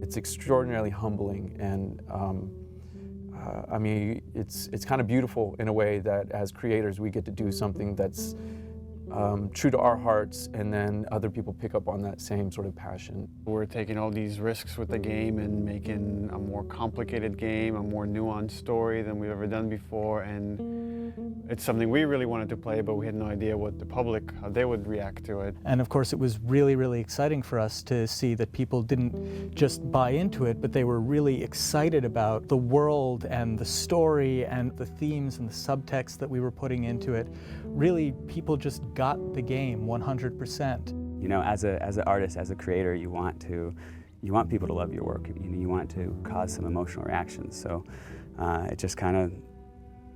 it's extraordinarily humbling, and I mean, it's kind of beautiful in a way that as creators we get to do something that's true to our hearts, and then other people pick up on that same sort of passion. We're taking all these risks with the game and making a more complicated game, a more nuanced story than we've ever done before, and it's something we really wanted to play, but we had no idea what the public, how they would react to it. And of course it was really, really exciting for us to see that people didn't just buy into it, but they were really excited about the world and the story and the themes and the subtext that we were putting into it. Really, people just got the game 100%. You know, as an artist, as a creator, you want people to love your work. You want it to cause some emotional reactions. So it just kind of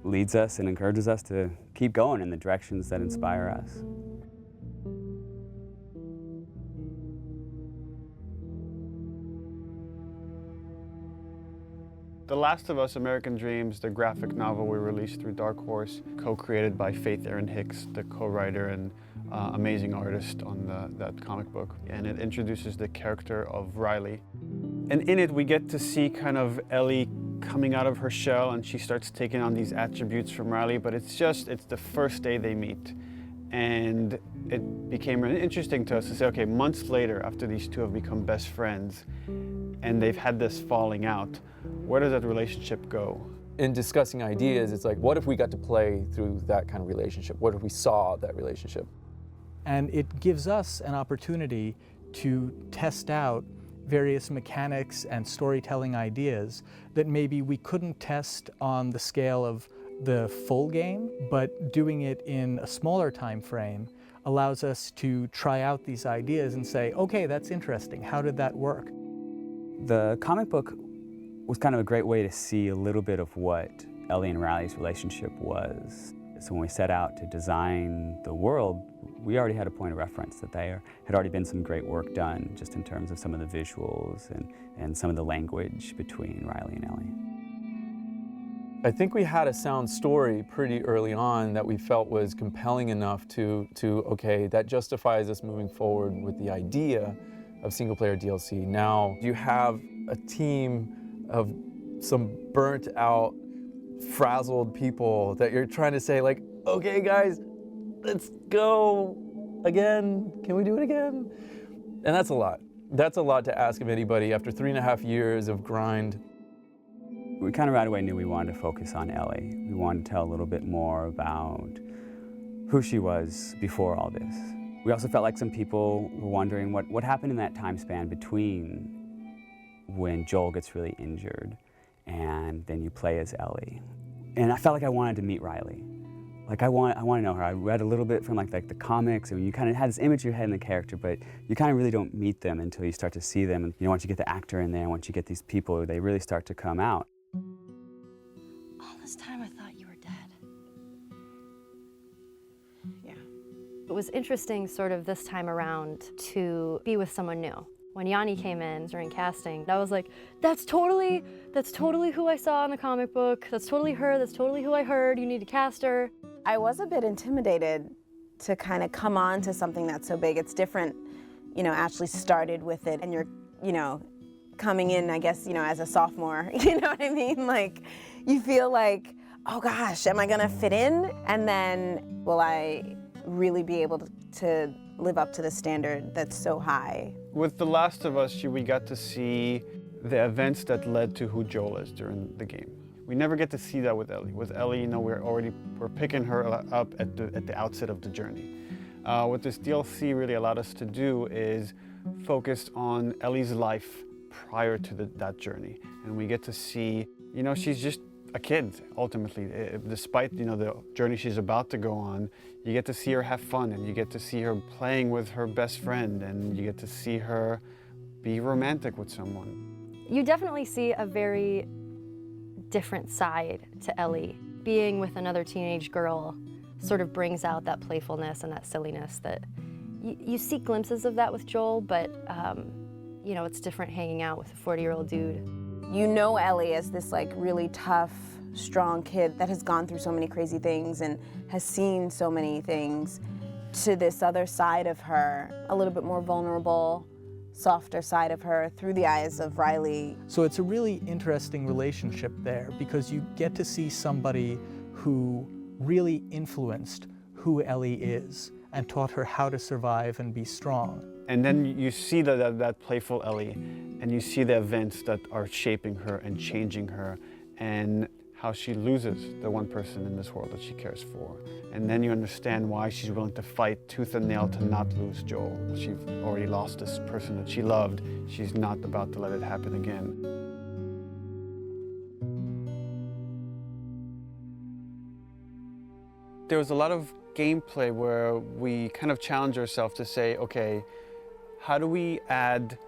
leads us and encourages us to keep going in the directions that inspire us. The Last of Us: American Dreams, the graphic novel we released through Dark Horse, co-created by Faith Erin Hicks, the co-writer and amazing artist on that comic book. And it introduces the character of Riley. And in it we get to see kind of Ellie coming out of her shell, and she starts taking on these attributes from Riley, but it's the first day they meet. And it became really interesting to us to say, okay, months later, after these two have become best friends, and they've had this falling out, where does that relationship go? In discussing ideas, it's like, what if we got to play through that kind of relationship? What if we saw that relationship? And it gives us an opportunity to test out various mechanics and storytelling ideas that maybe we couldn't test on the scale of the full game, but doing it in a smaller time frame allows us to try out these ideas and say, okay, that's interesting. How did that work? The comic book was kind of a great way to see a little bit of what Ellie and Riley's relationship was. So when we set out to design the world, we already had a point of reference that there had already been some great work done just in terms of some of the visuals and some of the language between Riley and Ellie. I think we had a sound story pretty early on that we felt was compelling enough to okay, that justifies us moving forward with the idea of single-player DLC. Now you have a team of some burnt-out, frazzled people that you're trying to say, like, okay guys, let's go again. Can we do it again? And that's a lot. That's a lot to ask of anybody after 3.5 years of grind. We kind of right away knew we wanted to focus on Ellie. We wanted to tell a little bit more about who she was before all this. We also felt like some people were wondering what happened in that time span between when Joel gets really injured and then you play as Ellie. And I felt like I wanted to meet Riley. Like I want to know her. I read a little bit from like the comics, and you kind of had this image in your head in the character, but you kind of really don't meet them until you start to see them. And once you get the actor in there, once you get these people, they really start to come out. All this time I thought you were dead. Yeah. It was interesting sort of this time around to be with someone new. When Yanni came in during casting, I was like, that's totally who I saw in the comic book. That's totally her, that's totally who I heard. You need to cast her. I was a bit intimidated to kind of come on to something that's so big. It's different, Ashley started with it, and you're, coming in, I guess, as a sophomore, you know what I mean? Like, you feel like, oh gosh, am I gonna fit in? And then, will I really be able to live up to the standard that's so high? With The Last of Us, we got to see the events that led to who Joel is during the game. We never get to see that with Ellie. With Ellie, we're picking her up at the outset of the journey. What this DLC really allowed us to do is focus on Ellie's life prior to that journey. And we get to see, she's just a kid, ultimately. Despite, the journey she's about to go on, you get to see her have fun, and you get to see her playing with her best friend, and you get to see her be romantic with someone. You definitely see a very different side to Ellie. Being with another teenage girl sort of brings out that playfulness and that silliness that you see glimpses of that with Joel, but it's different hanging out with a 40-year-old dude. You know Ellie as this really tough, strong kid that has gone through so many crazy things and has seen so many things, to this other side of her, a little bit more vulnerable, softer side of her through the eyes of Riley. So it's a really interesting relationship there because you get to see somebody who really influenced who Ellie is and taught her how to survive and be strong. And then you see that playful Ellie, and you see the events that are shaping her and changing her, and how she loses the one person in this world that she cares for. And then you understand why she's willing to fight tooth and nail to not lose Joel. She's already lost this person that she loved. She's not about to let it happen again. There was a lot of gameplay where we kind of challenge ourselves to say, okay, how do we add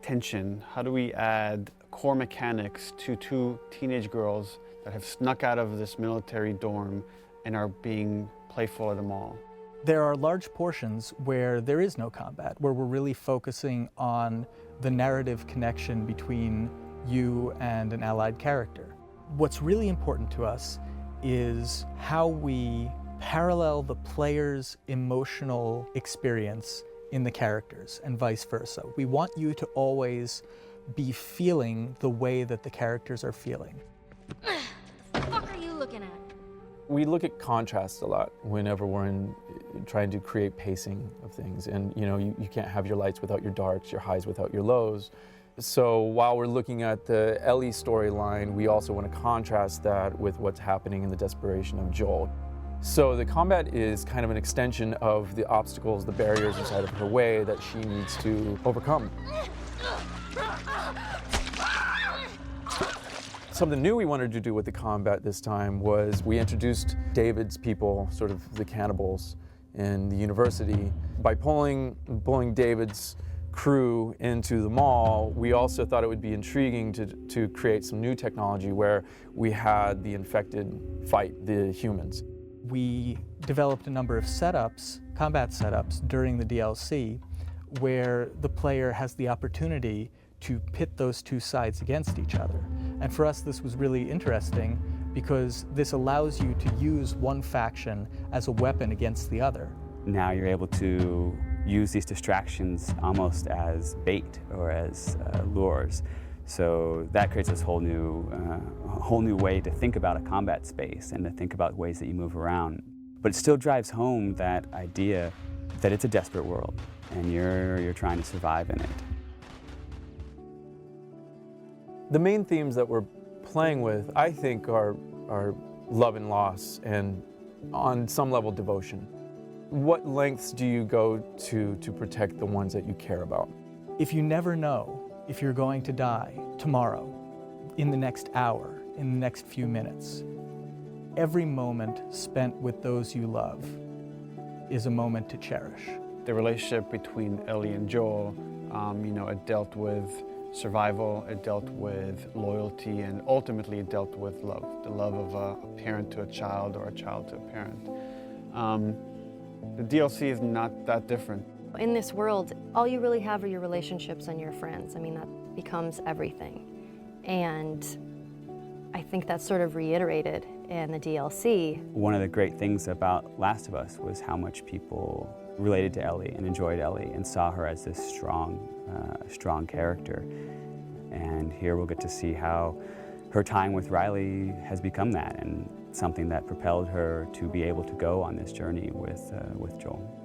tension? How do we add core mechanics to two teenage girls that have snuck out of this military dorm and are being playful at the mall? There are large portions where there is no combat, where we're really focusing on the narrative connection between you and an allied character. What's really important to us is how we parallel the player's emotional experience in the characters and vice versa. We want you to always be feeling the way that the characters are feeling. What the fuck are you looking at? We look at contrast a lot whenever we're trying to create pacing of things. And you can't have your lights without your darks, your highs without your lows. So while we're looking at the Ellie storyline, we also want to contrast that with what's happening in the desperation of Joel. So the combat is kind of an extension of the obstacles, the barriers inside of her way that she needs to overcome. Something new we wanted to do with the combat this time was we introduced David's people, sort of the cannibals in the university. By pulling David's crew into the mall, we also thought it would be intriguing to create some new technology where we had the infected fight the humans. We developed a number of setups, combat setups, during the DLC where the player has the opportunity to pit those two sides against each other. And for us, this was really interesting because this allows you to use one faction as a weapon against the other. Now you're able to use these distractions almost as bait or as lures. So that creates this whole new way to think about a combat space and to think about ways that you move around. But it still drives home that idea that it's a desperate world and you're trying to survive in it. The main themes that we're playing with, I think, are love and loss and, on some level, devotion. What lengths do you go to protect the ones that you care about? If you never know if you're going to die tomorrow, in the next hour, in the next few minutes, every moment spent with those you love is a moment to cherish. The relationship between Ellie and Joel, it dealt with survival, it dealt with loyalty, and ultimately it dealt with love. The love of a parent to a child or a child to a parent. The DLC is not that different. In this world, all you really have are your relationships and your friends. I mean, that becomes everything. And I think that's sort of reiterated in the DLC. One of the great things about Last of Us was how much people related to Ellie and enjoyed Ellie and saw her as this strong character. And here we'll get to see how her time with Riley has become that and something that propelled her to be able to go on this journey with Joel.